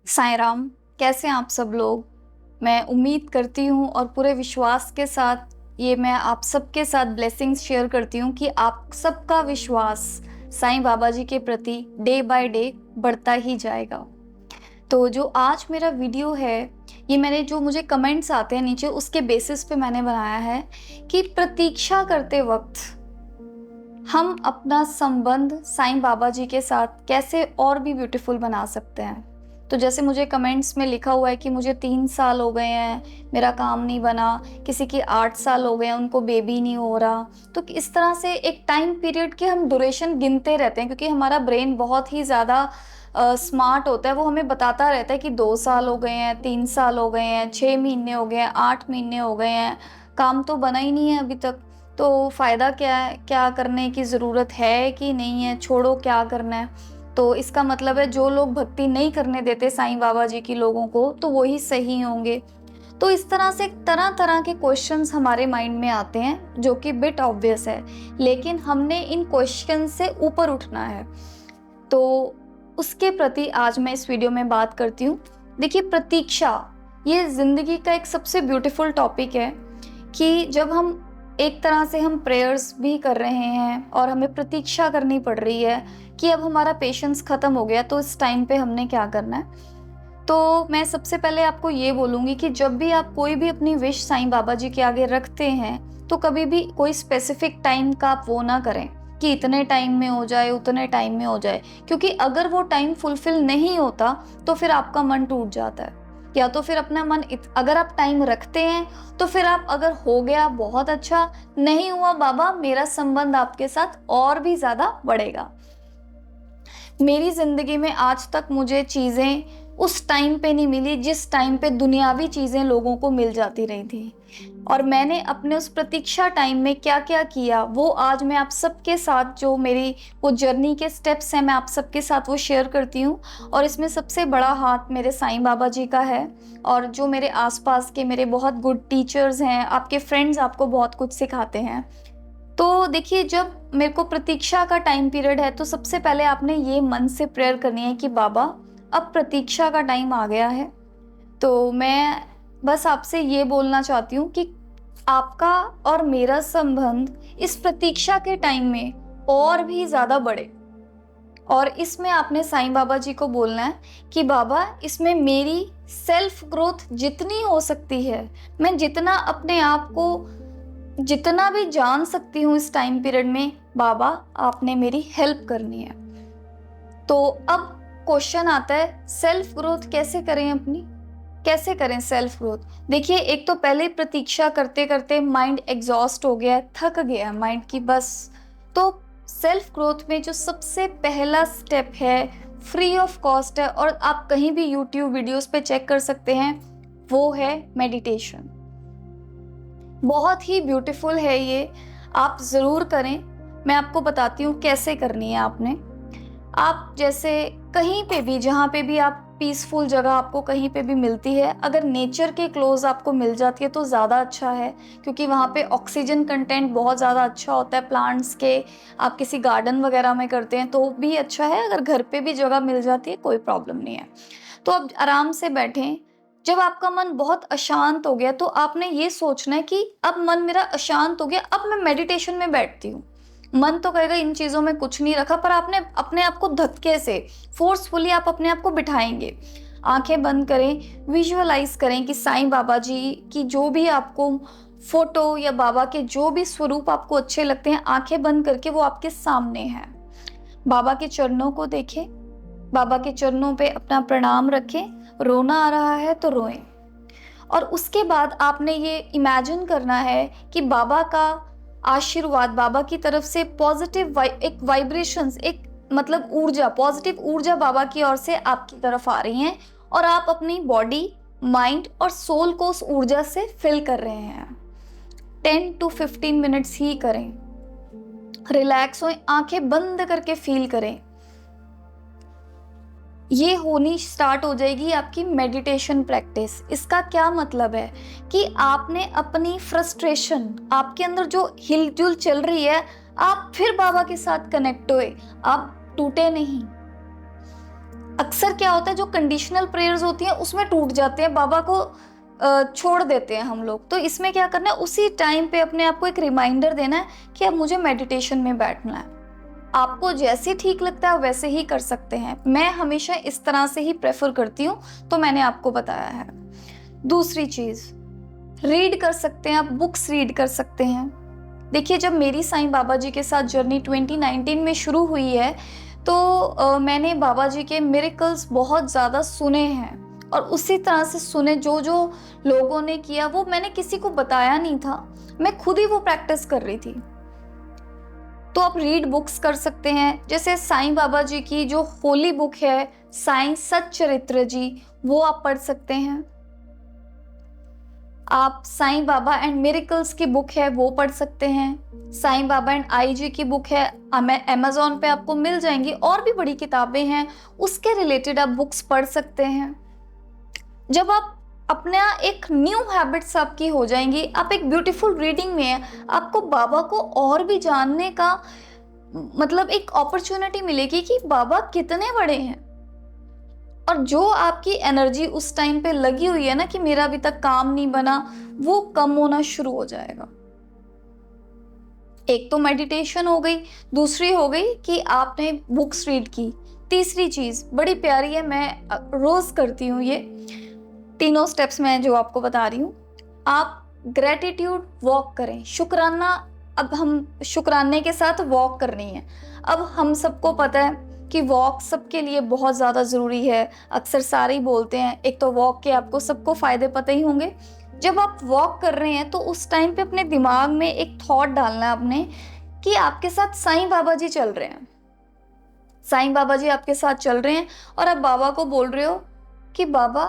साईं राम, कैसे हैं आप सब लोग? मैं उम्मीद करती हूँ और पूरे विश्वास के साथ ये मैं आप सबके साथ ब्लेसिंग्स शेयर करती हूँ कि आप सबका विश्वास साईं बाबा जी के प्रति डे बाय डे बढ़ता ही जाएगा। तो जो आज मेरा वीडियो है, ये मैंने जो मुझे कमेंट्स आते हैं नीचे उसके बेसिस पे मैंने बनाया है कि प्रतीक्षा करते वक़्त हम अपना संबंध साईं बाबा जी के साथ कैसे और भी ब्यूटीफुल बना सकते हैं। तो जैसे मुझे कमेंट्स में लिखा हुआ है कि मुझे 3 साल हो गए हैं, मेरा काम नहीं बना, किसी की 8 साल हो गए हैं, उनको बेबी नहीं हो रहा। तो इस तरह से एक टाइम पीरियड की हम ड्यूरेशन गिनते रहते हैं क्योंकि हमारा ब्रेन बहुत ही ज़्यादा स्मार्ट होता है, वो हमें बताता रहता है कि 2 साल हो गए हैं, 3 साल हो गए हैं, 6 महीने हो गए हैं, 8 महीने हो गए हैं, काम तो बना ही नहीं है अभी तक। तो फ़ायदा क्या है? क्या करने की ज़रूरत है कि नहीं है? छोड़ो क्या करना है। तो इसका मतलब है जो लोग भक्ति नहीं करने देते साईं बाबा जी की लोगों को, तो वो ही सही होंगे। तो इस तरह से तरह-तरह के क्वेश्चंस हमारे माइंड में आते हैं, जो कि बिट ऑब्वियस है, लेकिन हमने इन क्वेश्चन से ऊपर उठना है। तो उसके प्रति आज मैं इस वीडियो में बात करती हूँ। देखिए, प्रतीक्षा, ये ज़िंदगी का एक सबसे ब्यूटीफुल टॉपिक है कि जब हम एक तरह से हम प्रेयर्स भी कर रहे हैं और हमें प्रतीक्षा करनी पड़ रही है कि अब हमारा पेशेंस ख़त्म हो गया, तो इस टाइम पे हमने क्या करना है। तो मैं सबसे पहले आपको ये बोलूँगी कि जब भी आप कोई भी अपनी विश साईं बाबा जी के आगे रखते हैं, तो कभी भी कोई स्पेसिफिक टाइम का आप वो ना करें कि इतने टाइम में हो जाए, उतने टाइम में हो जाए। क्योंकि अगर वो टाइम फुलफ़िल नहीं होता, तो फिर आपका मन टूट जाता है। या तो फिर अपना मन अगर आप टाइम रखते हैं, तो फिर आप अगर हो गया बहुत अच्छा, नहीं हुआ बाबा, मेरा संबंध आपके साथ और भी ज़्यादा बढ़ेगा। मेरी ज़िंदगी में आज तक मुझे चीज़ें उस टाइम पे नहीं मिली जिस टाइम पे दुनियावी चीज़ें लोगों को मिल जाती रही थी। और मैंने अपने उस प्रतीक्षा टाइम में क्या-क्या किया, वो आज मैं आप सबके साथ जो मेरी वो जर्नी के स्टेप्स हैं, मैं आप सबके साथ वो शेयर करती हूँ। और इसमें सबसे बड़ा हाथ मेरे साईं बाबा जी का है और जो मेरे आस-पास के मेरे बहुत गुड टीचर्स हैं, आपके फ्रेंड्स आपको बहुत कुछ सिखाते हैं। तो देखिए, जब मेरे को प्रतीक्षा का टाइम पीरियड है, तो सबसे पहले आपने ये मन से प्रेयर करनी है कि बाबा, अब प्रतीक्षा का टाइम आ गया है। तो मैं बस आपसे ये बोलना चाहती हूँ कि आपका और मेरा संबंध इस प्रतीक्षा के टाइम में और भी ज़्यादा बढ़े। और इसमें आपने साईं बाबा जी को बोलना है कि बाबा, इसमें मेरी सेल्फ ग्रोथ जितनी हो सकती है, मैं जितना अपने आप को जितना भी जान सकती हूँ इस टाइम पीरियड में, बाबा आपने मेरी हेल्प करनी है। तो अब क्वेश्चन आता है, सेल्फ ग्रोथ कैसे करें अपनी? कैसे करें सेल्फ ग्रोथ? देखिए, एक तो पहले प्रतीक्षा करते-करते माइंड एग्ज़ॉस्ट हो गया है, थक गया है माइंड कि बस। तो सेल्फ ग्रोथ में जो सबसे पहला स्टेप है, फ्री ऑफ कॉस्ट है और आप कहीं भी यूट्यूब वीडियोज़ पे चेक कर सकते हैं, वो है मेडिटेशन। बहुत ही ब्यूटीफुल है ये, आप ज़रूर करें। मैं आपको बताती हूँ कैसे करनी है आपने। आप जैसे कहीं पे भी, जहाँ पे भी आप पीसफुल जगह आपको कहीं पे भी मिलती है, अगर नेचर के क्लोज़ आपको मिल जाती है तो ज़्यादा अच्छा है, क्योंकि वहाँ पे ऑक्सीजन कंटेंट बहुत ज़्यादा अच्छा होता है प्लांट्स के। आप किसी गार्डन वगैरह में करते हैं तो भी अच्छा है, अगर घर पे भी जगह मिल जाती है कोई प्रॉब्लम नहीं है। तो आप आराम से बैठें। जब आपका मन बहुत अशांत हो गया, तो आपने ये सोचना है कि अब मन मेरा अशांत हो गया, अब मैं मेडिटेशन में बैठती हूँ। मन तो कहेगा इन चीज़ों में कुछ नहीं रखा, पर आपने अपने आप को धक्के से, फ़ोर्सफुली आप अपने आप को बिठाएँगे। आँखें बंद करें, विजुअलाइज़ करें कि साईं बाबा जी की जो भी आपको फ़ोटो या बाबा के जो भी स्वरूप आपको अच्छे लगते हैं, आँखें बंद करके वो आपके सामने हैं। बाबा के चरणों को देखें, बाबा के चरणों पे अपना प्रणाम रखें, रोना आ रहा है तो रोएं। और उसके बाद आपने ये इमेजिन करना है कि बाबा का आशीर्वाद, बाबा की तरफ से पॉजिटिव एक वाइब्रेशंस, एक मतलब ऊर्जा, पॉजिटिव ऊर्जा बाबा की ओर से आपकी तरफ आ रही हैं और आप अपनी बॉडी, माइंड और सोल को उस ऊर्जा से फिल कर रहे हैं। 10 टू 15 मिनट्स ही करें। रिलैक्स होएं, आंखें बंद करके फील करें। ये होनी स्टार्ट हो जाएगी आपकी मेडिटेशन प्रैक्टिस। इसका क्या मतलब है कि आपने अपनी फ्रस्ट्रेशन, आपके अंदर जो हिलजुल चल रही है, आप फिर बाबा के साथ कनेक्ट हुए, आप टूटे नहीं। अक्सर क्या होता है, जो कंडीशनल प्रेयर्स होती हैं उसमें टूट जाते हैं, बाबा को छोड़ देते हैं हम लोग। तो इसमें क्या करना है, उसी टाइम पे अपने आप को एक रिमाइंडर देना है कि अब मुझे मेडिटेशन में बैठना है। आपको जैसे ठीक लगता है वैसे ही कर सकते हैं, मैं हमेशा इस तरह से ही प्रेफर करती हूँ, तो मैंने आपको बताया है। दूसरी चीज, रीड कर सकते हैं आप, बुक्स रीड कर सकते हैं। देखिए, जब मेरी साईं बाबा जी के साथ जर्नी 2019 में शुरू हुई है, तो मैंने बाबा जी के मिरेकल्स बहुत ज़्यादा सुने हैं, और उसी तरह से सुने, जो जो लोगों ने किया वो मैंने किसी को बताया नहीं था, मैं खुद ही वो प्रैक्टिस कर रही थी। तो आप रीड बुक्स कर सकते हैं, जैसे साईं बाबा जी की जो होली बुक है, साईं सच्चरित्र जी, वो आप पढ़ सकते हैं। आप साईं बाबा एंड मिरेकल्स की बुक है वो पढ़ सकते हैं। साईं बाबा एंड आई जी की बुक है, अमेज़न पे आपको मिल जाएंगी, और भी बड़ी किताबें हैं, उसके रिलेटेड आप बुक्स पढ़ सकते हैं। जब आप अपना एक न्यू हैबिट्स आपकी हो जाएंगी, आप एक ब्यूटीफुल रीडिंग में है, आपको बाबा को और भी जानने का मतलब एक अपॉर्चुनिटी मिलेगी कि बाबा कितने बड़े हैं। और जो आपकी एनर्जी उस टाइम पे लगी हुई है ना कि मेरा अभी तक काम नहीं बना, वो कम होना शुरू हो जाएगा। एक तो मेडिटेशन हो गई, दूसरी हो गई कि आपने बुक्स रीड की। तीसरी चीज बड़ी प्यारी है, मैं रोज करती हूँ, ये तीनों स्टेप्स मैं जो आपको बता रही हूँ। आप ग्रेटिट्यूड वॉक करें, शुक्राना। अब हम शुक्राने के साथ वॉक करनी है। अब हम सबको पता है कि वॉक सबके लिए बहुत ज़्यादा ज़रूरी है, अक्सर सारे ही बोलते हैं। एक तो वॉक के आपको सबको फ़ायदे पता ही होंगे। जब आप वॉक कर रहे हैं तो उस टाइम पे अपने दिमाग में एक थॉट डालना है आपने कि आपके साथ साईं बाबा जी चल रहे हैं। साईं बाबा जी आपके साथ चल रहे हैं और आप बाबा को बोल रहे हो कि बाबा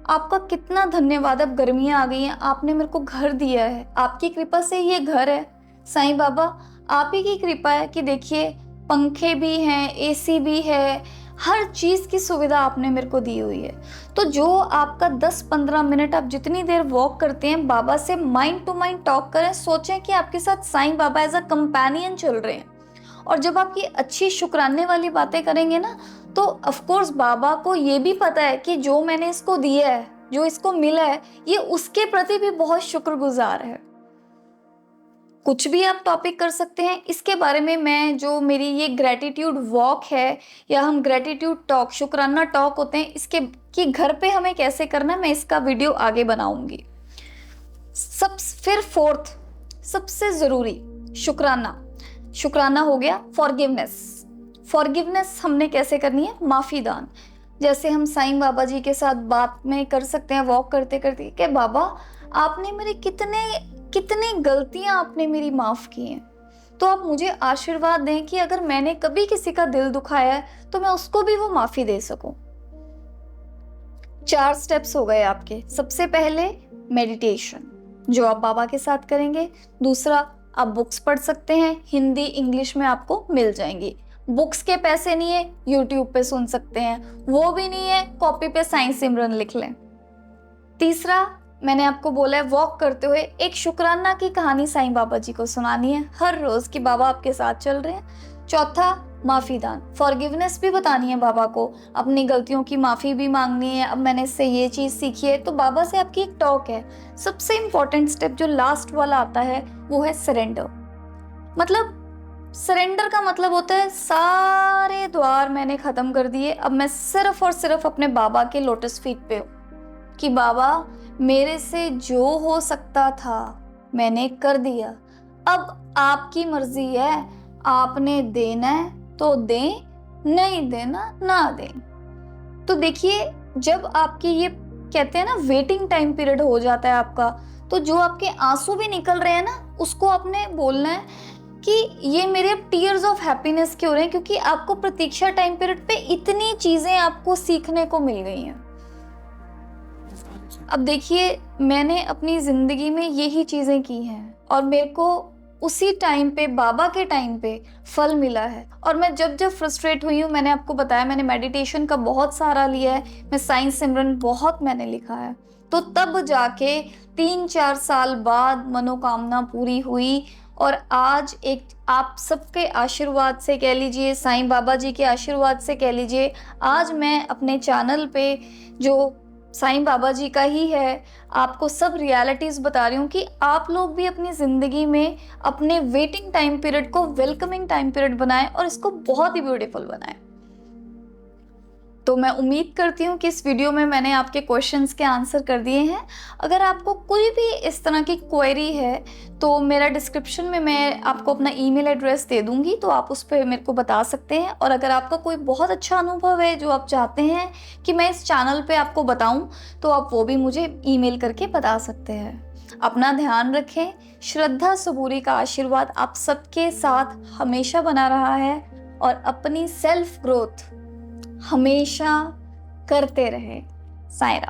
आपका कितना धन्यवाद, अब गर्मियाँ आ गई हैं, आपने मेरे को घर दिया है, आपकी कृपा से ये घर है। साईं बाबा आप ही की कृपा है कि देखिए पंखे भी हैं, एसी भी है, हर चीज़ की सुविधा आपने मेरे को दी हुई है। तो जो आपका 10-15 मिनट आप जितनी देर वॉक करते हैं, बाबा से माइंड टू माइंड टॉक करें, सोचें कि आपके साथ Sai Baba as a companion चल रहे हैं। और जब आप ये अच्छी शुक्राने वाली बातें करेंगे ना, तो ऑफ कोर्स बाबा को ये भी पता है कि जो मैंने इसको दिया है, जो इसको मिला है, ये उसके प्रति भी बहुत शुक्रगुजार है। कुछ भी आप टॉपिक कर सकते हैं इसके बारे में। मैं जो मेरी ये ग्रेटिट्यूड वॉक है, या हम ग्रेटिट्यूड टॉक, शुक्राना टॉक होते हैं, इसके कि घर पे हमें कैसे करना है, मैं इसका वीडियो आगे बनाऊंगी। फिर फोर्थ सबसे जरूरी शुक्राना हो गया। फॉरगिवनेस हमने कैसे करनी है, माफी दान। जैसे हम साईं बाबा जी के साथ बात में कर सकते हैं वॉक करते करते कि बाबा आपने मेरे कितने गलतियां आपने मेरी माफ की हैं, तो आप मुझे आशीर्वाद दें कि अगर मैंने कभी किसी का दिल दुखाया है तो मैं उसको भी वो माफी दे सकूं। 4 स्टेप्स हो गए आपके। सबसे पहले मेडिटेशन जो आप बाबा के साथ करेंगे। दूसरा, आप बुक्स पढ़ सकते हैं, हिंदी इंग्लिश में आपको मिल जाएंगी। बुक्स के पैसे नहीं है, यूट्यूब पे सुन सकते हैं, वो भी नहीं है, कॉपी पे साईं सिमरन लिख लें। तीसरा, मैंने आपको बोला है वॉक करते हुए एक शुक्राना की कहानी साईं बाबा जी को सुनानी है हर रोज कि बाबा आपके साथ चल रहे हैं। चौथा, माफी दान, फॉरगिवनेस भी बतानी है बाबा को, अपनी गलतियों की माफी भी मांगनी है, अब मैंने इससे ये चीज सीखी है, तो बाबा से आपकी एक टॉक है। सबसे इंपॉर्टेंट स्टेप जो लास्ट वाला आता है वो है सरेंडर। मतलब सरेंडर का मतलब होता है सारे द्वार मैंने खत्म कर दिए, अब मैं सिर्फ और सिर्फ अपने बाबा के लोटस फीट पे हूँ कि बाबा मेरे से जो हो सकता था मैंने कर दिया, अब आपकी मर्जी है, आपने देना है तो दें, नहीं देना ना दें। तो देखिए, जब आपकी ये कहते हैं ना वेटिंग टाइम पीरियड हो जाता है आपका, तो जो आपके आंसू भी निकल रहे हैं ना, उसको आपने बोलना है कि ये मेरे टीयर्स ऑफ हैप्पीनेस क्यों रहे हैं, क्योंकि आपको प्रतीक्षा टाइम पीरियड पे इतनी चीजें आपको सीखने को मिल गई हैं। अब देखिए, मैंने अपनी जिंदगी में यही चीजें की हैं और मेरे को उसी टाइम पे, बाबा के टाइम पे फल मिला है। और मैं जब फ्रस्ट्रेट हुई हूँ, मैंने आपको बताया मैंने मेडिटेशन का बहुत सहारा लिया है, मैं साईं सिमरन बहुत मैंने लिखा है, तो तब जाके 3-4 साल बाद मनोकामना पूरी हुई और आज एक आप सबके आशीर्वाद से कह लीजिए, साईं बाबा जी के आशीर्वाद से कह लीजिए, आज मैं अपने चैनल पे जो साईं बाबा जी का ही है, आपको सब रियलिटीज़ बता रही हूँ कि आप लोग भी अपनी ज़िंदगी में अपने वेटिंग टाइम पीरियड को वेलकमिंग टाइम पीरियड बनाएं और इसको बहुत ही ब्यूटीफुल बनाएं। तो मैं उम्मीद करती हूँ कि इस वीडियो में मैंने आपके क्वेश्चंस के आंसर कर दिए हैं। अगर आपको कोई भी इस तरह की क्वेरी है तो मेरा डिस्क्रिप्शन में मैं आपको अपना ईमेल एड्रेस दे दूँगी, तो आप उस पे मेरे को बता सकते हैं। और अगर आपका कोई बहुत अच्छा अनुभव है जो आप चाहते हैं कि मैं इस चैनल पे आपको बताऊँ, तो आप वो भी मुझे ईमेल करके बता सकते हैं। अपना ध्यान रखें। श्रद्धा सबूरी का आशीर्वाद आप सबके साथ हमेशा बना रहा है और अपनी सेल्फ ग्रोथ हमेशा करते रहे। साईं राम।